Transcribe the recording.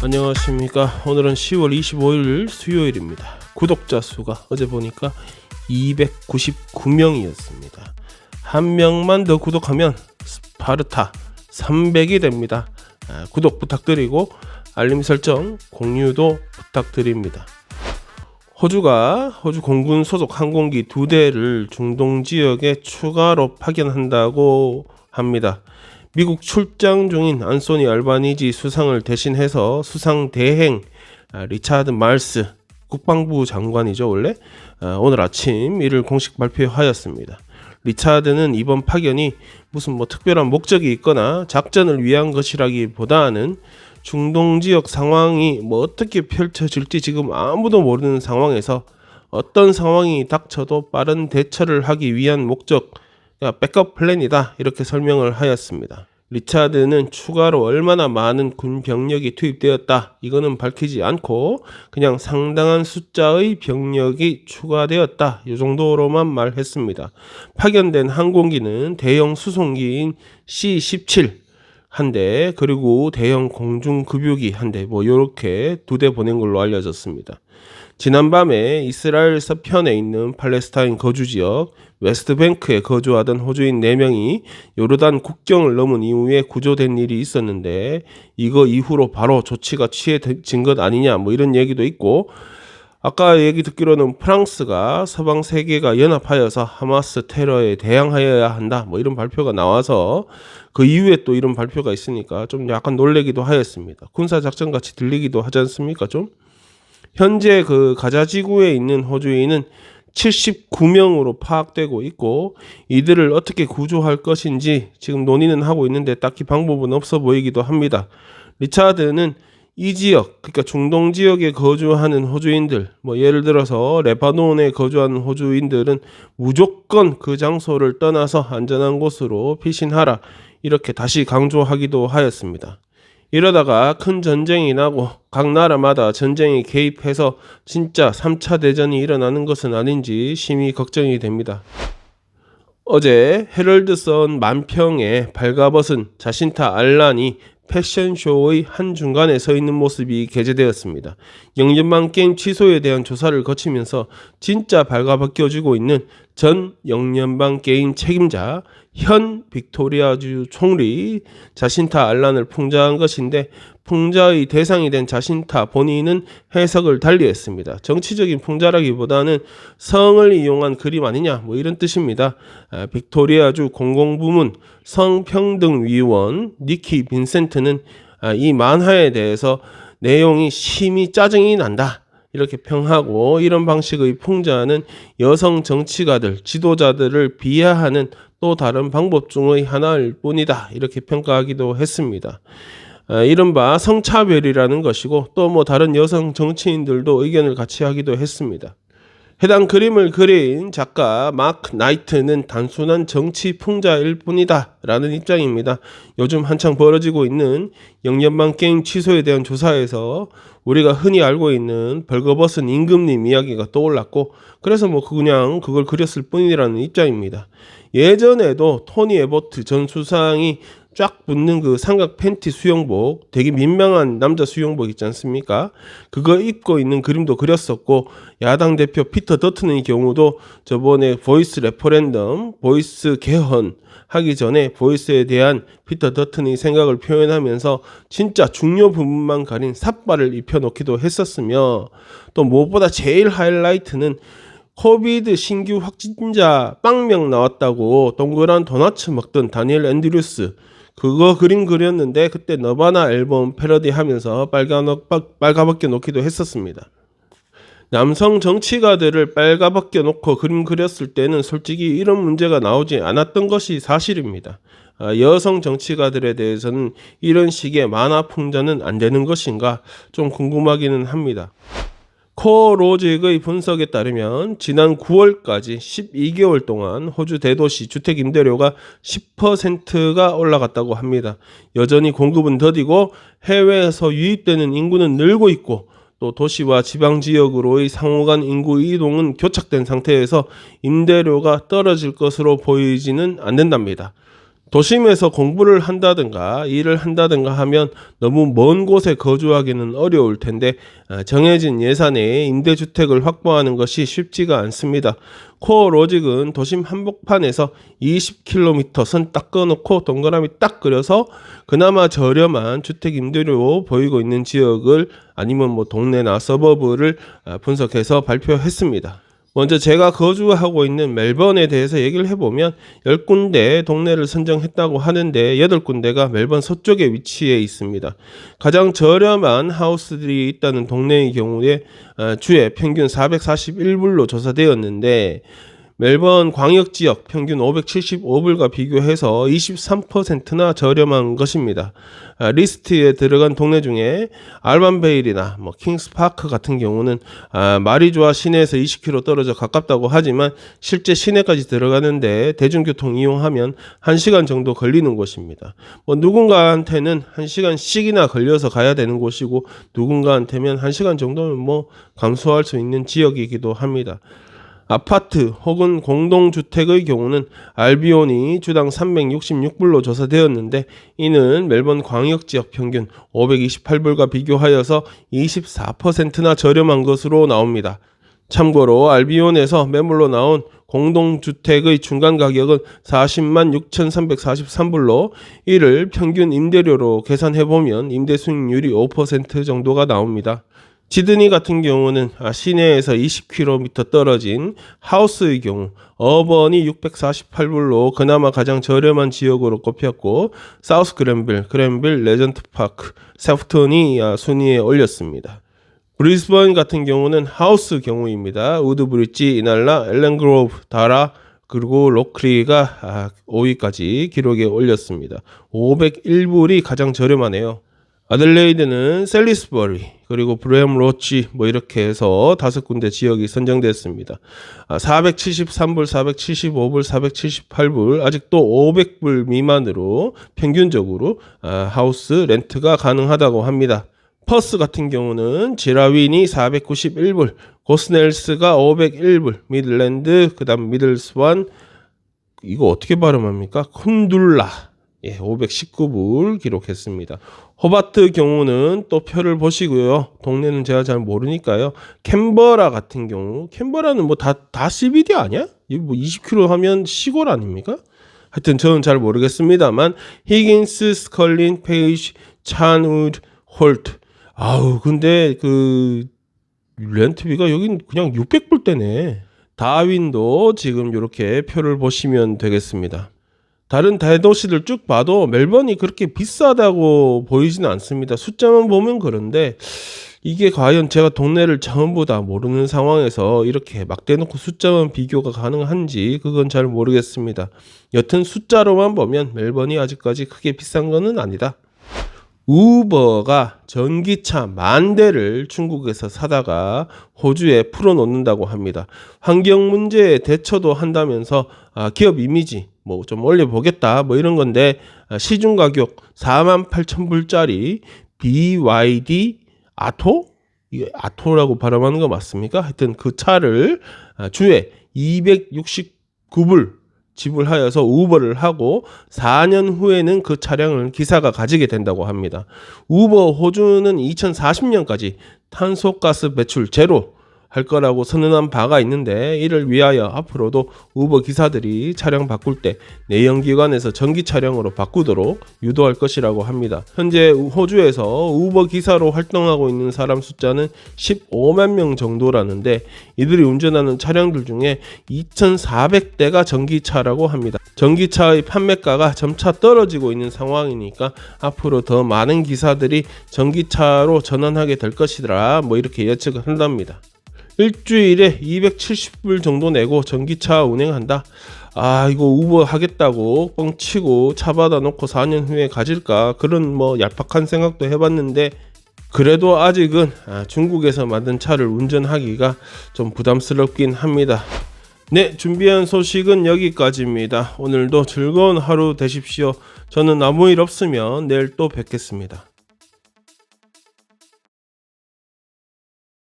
안녕하십니까. 오늘은 10월 25일 수요일입니다. 구독자 수가 어제 보니까 299명이었습니다. 한 명만 더 구독하면 스파르타 300이 됩니다. 구독 부탁드리고 알림 설정, 공유도 부탁드립니다. 호주 공군 소속 항공기 2대를 중동 지역에 추가로 파견한다고 합니다. 미국 출장 중인 안소니 알바니지 수상을 대신해서 수상 대행 리차드 말스 국방부 장관이죠 원래 오늘 아침 이를 공식 발표하였습니다. 리차드는 이번 파견이 무슨 특별한 목적이 있거나 작전을 위한 것이라기보다는 중동 지역 상황이 어떻게 펼쳐질지 지금 아무도 모르는 상황에서 어떤 상황이 닥쳐도 빠른 대처를 하기 위한 목적, 백업 플랜이다, 이렇게 설명을 하였습니다. 리차드는 추가로 얼마나 많은 군 병력이 투입되었다, 이거는 밝히지 않고 그냥 상당한 숫자의 병력이 추가되었다, 이 정도로만 말했습니다. 파견된 항공기는 대형 수송기인 C-17 한 대, 그리고 대형 공중급유기 한 대, 요렇게 2대 보낸 걸로 알려졌습니다. 지난밤에 이스라엘 서편에 있는 팔레스타인 거주지역 웨스트뱅크에 거주하던 호주인 4명이 요르단 국경을 넘은 이후에 구조된 일이 있었는데, 이거 이후로 바로 조치가 취해진 것 아니냐, 이런 얘기도 있고, 아까 얘기 듣기로는 프랑스가 서방 세계가 연합하여서 하마스 테러에 대항하여야 한다, 이런 발표가 나와서 그 이후에 또 이런 발표가 있으니까 좀 약간 놀래기도 하였습니다. 군사작전 같이 들리기도 하지 않습니까? 좀 현재 그 가자 지구에 있는 호주인은 79명으로 파악되고 있고, 이들을 어떻게 구조할 것인지 지금 논의는 하고 있는데 딱히 방법은 없어 보이기도 합니다. 리차드는 이 지역, 그러니까 중동 지역에 거주하는 호주인들, 예를 들어서 레바논에 거주하는 호주인들은 무조건 그 장소를 떠나서 안전한 곳으로 피신하라, 이렇게 다시 강조하기도 하였습니다. 이러다가 큰 전쟁이 나고 각 나라마다 전쟁에 개입해서 진짜 3차 대전이 일어나는 것은 아닌지 심히 걱정이 됩니다. 어제 헤럴드선 만평에 발가벗은 자신타 알란이 패션쇼의 한중간에 서 있는 모습이 게재되었습니다. 영연방 게임 취소에 대한 조사를 거치면서 진짜 발가벗겨지고 있는 전 영연방 게임 책임자 현 빅토리아주 총리 자신타 알란을 풍자한 것인데, 풍자의 대상이 된 자신타 본인은 해석을 달리했습니다. 정치적인 풍자라기보다는 성을 이용한 그림 아니냐, 이런 뜻입니다. 빅토리아주 공공부문 성평등위원 니키 빈센트는 이 만화에 대해서 내용이 심히 짜증이 난다, 이렇게 평하고, 이런 방식의 풍자는 여성 정치가들, 지도자들을 비하하는 또 다른 방법 중의 하나일 뿐이다, 이렇게 평가하기도 했습니다. 이른바 성차별이라는 것이고, 또 다른 여성 정치인들도 의견을 같이 하기도 했습니다. 해당 그림을 그린 작가 마크 나이트는 단순한 정치 풍자일 뿐이다 라는 입장입니다. 요즘 한창 벌어지고 있는 영연방 게임 취소에 대한 조사에서 우리가 흔히 알고 있는 벌거벗은 임금님 이야기가 떠올랐고, 그래서 그냥 그걸 그렸을 뿐이라는 입장입니다. 예전에도 토니 에버트 전 수상이 쫙 붙는 그 삼각 팬티 수영복, 되게 민망한 남자 수영복 있지 않습니까? 그거 입고 있는 그림도 그렸었고, 야당 대표 피터 더튼의 경우도 저번에 보이스 레퍼런덤, 보이스 개헌 하기 전에 보이스에 대한 피터 더튼의 생각을 표현하면서 진짜 중요 부분만 가린 삿발을 입혀놓기도 했었으며, 또 무엇보다 제일 하이라이트는 코비드 신규 확진자 빵명 나왔다고 동그란 도넛 먹던 다니엘 앤드류스, 그거 그림 그렸는데 그때 너바나 앨범 패러디 하면서 빨가벗겨 놓기도 했었습니다. 남성 정치가들을 빨가벗겨 놓고 그림 그렸을 때는 솔직히 이런 문제가 나오지 않았던 것이 사실입니다. 여성 정치가들에 대해서는 이런 식의 만화 풍자는 안 되는 것인가 좀 궁금하기는 합니다. 코로직의 분석에 따르면 지난 9월까지 12개월 동안 호주 대도시 주택 임대료가 10%가 올라갔다고 합니다. 여전히 공급은 더디고 해외에서 유입되는 인구는 늘고 있고, 또 도시와 지방 지역으로의 상호간 인구 이동은 교착된 상태에서 임대료가 떨어질 것으로 보이지는 않는답니다. 도심에서 공부를 한다든가 일을 한다든가 하면 너무 먼 곳에 거주하기는 어려울 텐데 정해진 예산에 임대주택을 확보하는 것이 쉽지가 않습니다. 코어 로직은 도심 한복판에서 20km 선 딱 그어놓고 동그라미 딱 그려서 그나마 저렴한 주택 임대료 보이고 있는 지역을 아니면 뭐 동네나 서버브를 분석해서 발표했습니다. 먼저 제가 거주하고 있는 멜번에 대해서 얘기를 해보면 10군데 동네를 선정했다고 하는데 8군데가 멜번 서쪽에 위치해 있습니다. 가장 저렴한 하우스들이 있다는 동네의 경우에 주에 평균 441불로 조사되었는데 멜번 광역지역 평균 575불과 비교해서 23%나 저렴한 것입니다. 리스트에 들어간 동네 중에 알반베일이나 킹스파크 같은 경우는 마리조아 시내에서 20km 떨어져 가깝다고 하지만 실제 시내까지 들어가는데 대중교통 이용하면 1시간 정도 걸리는 곳입니다. 누군가한테는 1시간씩이나 걸려서 가야 되는 곳이고 누군가한테는 1시간 정도는 감수할 수 있는 지역이기도 합니다. 아파트 혹은 공동주택의 경우는 알비온이 주당 366불로 조사되었는데 이는 멜번 광역지역 평균 528불과 비교하여서 24%나 저렴한 것으로 나옵니다. 참고로 알비온에서 매물로 나온 공동주택의 중간 가격은 400만 6,343불로 이를 평균 임대료로 계산해보면 임대수익률이 5% 정도가 나옵니다. 시드니 같은 경우는 시내에서 20km 떨어진 하우스의 경우 어번이 648불로 그나마 가장 저렴한 지역으로 꼽혔고 사우스 그랜빌, 레전트 파크, 세프턴이 순위에 올렸습니다. 브리스번 같은 경우는 하우스 경우입니다. 우드브리지, 이날라, 엘렌그로브, 다라 그리고 로크리가 5위까지 기록에 올렸습니다. 501불이 가장 저렴하네요. 아들레이드는 셀리스버리 그리고 브레엄 로치 이렇게 해서 5군데 지역이 선정됐습니다. 473불, 475불, 478불 아직도 500불 미만으로 평균적으로 하우스 렌트가 가능하다고 합니다. 퍼스 같은 경우는 지라윈이 491불, 고스넬스가 501불, 미들랜드 그다음 미들스완 이거 어떻게 발음합니까? 콘둘라 519불 기록했습니다. 호바트 경우는 또 표를 보시고요. 동네는 제가 잘 모르니까요. 캔버라 같은 경우, 캔버라는 다 CBD 아니야? 이거 20km 하면 시골 아닙니까? 하여튼 저는 잘 모르겠습니다만 히긴스, 스컬린, 페이지, 찬우드, 홀트. 근데 그 렌트비가 여긴 그냥 600불대네. 다윈도 지금 이렇게 표를 보시면 되겠습니다. 다른 대도시들 쭉 봐도 멜번이 그렇게 비싸다고 보이지는 않습니다. 숫자만 보면 그런데 이게 과연 제가 동네를 전부 다 모르는 상황에서 이렇게 막 대놓고 숫자만 비교가 가능한지 그건 잘 모르겠습니다. 여튼 숫자로만 보면 멜번이 아직까지 크게 비싼 거는 아니다. 우버가 전기차 10,000대를 중국에서 사다가 호주에 풀어놓는다고 합니다. 환경 문제에 대처도 한다면서 기업 이미지 좀 올려보겠다 이런 건데 시중 가격 48,000불짜리 BYD 아토? 이게 아토라고 발음하는 거 맞습니까? 하여튼 그 차를 주에 269불 지불하여서 우버를 하고 4년 후에는 그 차량을 기사가 가지게 된다고 합니다. 우버 호주는 2040년까지 탄소가스 배출 제로 할 거라고 선언한 바가 있는데 이를 위하여 앞으로도 우버 기사들이 차량 바꿀 때 내연기관에서 전기 차량으로 바꾸도록 유도할 것이라고 합니다. 현재 호주에서 우버 기사로 활동하고 있는 사람 숫자는 15만 명 정도라는데 이들이 운전하는 차량들 중에 2,400대가 전기차라고 합니다. 전기차의 판매가가 점차 떨어지고 있는 상황이니까 앞으로 더 많은 기사들이 전기차로 전환하게 될 것이라 이렇게 예측을 한답니다. 일주일에 270불 정도 내고 전기차 운행한다. 이거 우버 하겠다고 뻥치고 차 받아 놓고 4년 후에 가질까 그런 얄팍한 생각도 해봤는데 그래도 아직은 중국에서 만든 차를 운전하기가 좀 부담스럽긴 합니다. 네, 준비한 소식은 여기까지입니다. 오늘도 즐거운 하루 되십시오. 저는 아무 일 없으면 내일 또 뵙겠습니다.